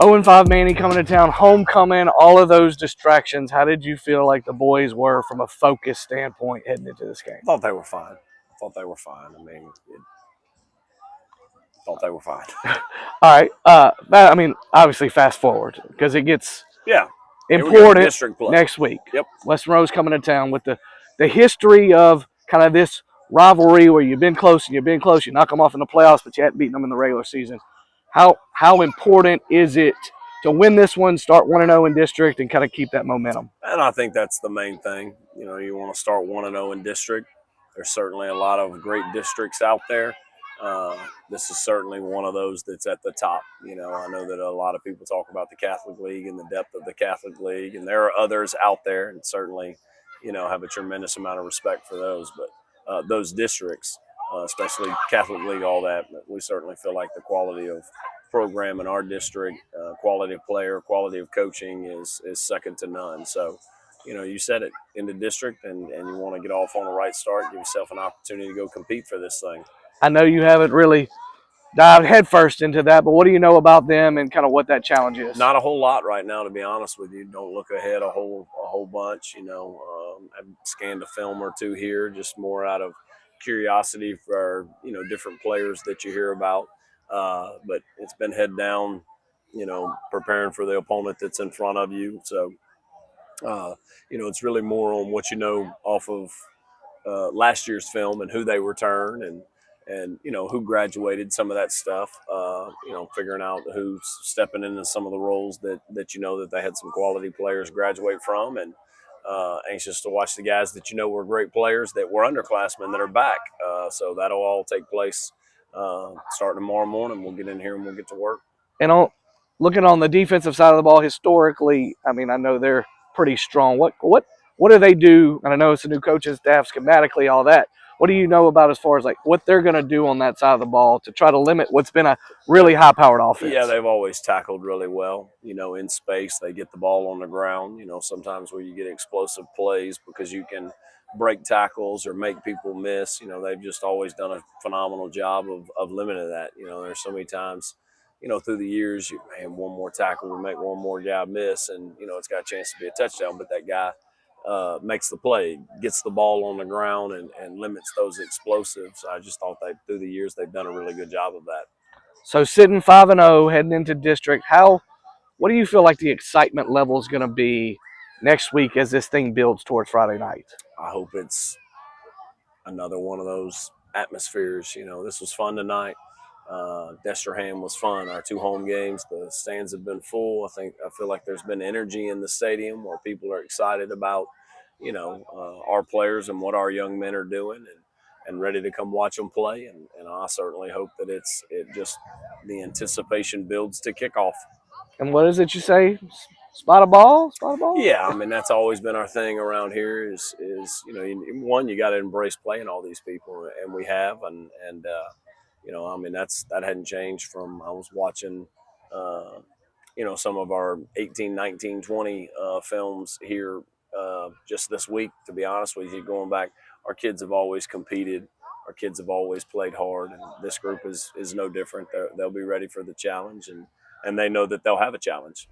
0-5 Manny coming to town, homecoming, all of those distractions. How did you feel like the boys were from a focus standpoint heading into this game? I thought they were fine. I mean, thought they were fine. All right. Obviously, fast forward because it gets Yeah. important District play next week. Yep. West Monroe's coming to town with the history of kind of this rivalry where you've been close and you've been close. You knock them off in the playoffs, but you hadn't beaten them in the regular season. How important is it to win this one, start 1-0 in district, and kind of keep that momentum? And I think that's the main thing. You know, you want to start 1-0 in district. There's certainly a lot of great districts out there. This is certainly one of those that's at the top. You know, I know that a lot of people talk about the Catholic League and the depth of the Catholic League, and there are others out there, and certainly, you know, have a tremendous amount of respect for those. But those districts, especially Catholic League, all that, we certainly feel like the quality of program in our district, quality of player, quality of coaching is second to none. So, you know, you said it, in the district, and you want to get off on the right start, give yourself an opportunity to go compete for this thing. I know you haven't really dived headfirst into that, but what do you know about them and kind of what that challenge is? Not a whole lot right now, to be honest with you. Don't look ahead a whole bunch. You know, I've scanned a film or two here, just more out of curiosity for, you know, different players that you hear about. But it's been head down, you know, preparing for the opponent that's in front of you. So, you know, it's really more on what you know off of last year's film and who they return and you know who graduated, some of that stuff. You know, figuring out who's stepping into some of the roles that you know that they had some quality players graduate from, and anxious to watch the guys that you know were great players that were underclassmen that are back. So that'll all take place starting tomorrow morning. We'll get in here and we'll get to work. And looking on the defensive side of the ball, historically, I mean, I know they're pretty strong. What do they do? And I know it's a new coaching staff, schematically, all that. What do you know about as far as like what they're going to do on that side of the ball to try to limit what's been a really high-powered offense? Yeah, they've always tackled really well. You know, in space, they get the ball on the ground. You know, sometimes where you get explosive plays because you can break tackles or make people miss. You know, they've just always done a phenomenal job of limiting that. You know, there's so many times, you know, through the years, man, one more tackle will make one more guy miss, and, you know, it's got a chance to be a touchdown, but that guy makes the play, gets the ball on the ground, and limits those explosives. I just thought that through the years they've done a really good job of that. So sitting 5-0, heading into district, what do you feel like the excitement level is going to be next week as this thing builds towards Friday night? I hope it's another one of those atmospheres. You know, this was fun tonight. Desterham was fun. Our two home games, the stands have been full. I feel like there's been energy in the stadium where people are excited about, you know, our players and what our young men are doing, and ready to come watch them play. And I certainly hope that the anticipation builds to kickoff. And what is it you say? Spot a ball? Spot a ball? Yeah, I mean, that's always been our thing around here is you know, you got to embrace playing all these people, and we have, and you know, I mean, that hadn't changed from I was watching, you know, some of our 18, 19, 20 films here just this week, to be honest with you, going back, our kids have always competed. Our kids have always played hard, and this group is no different. They'll be ready for the challenge, and they know that they'll have a challenge.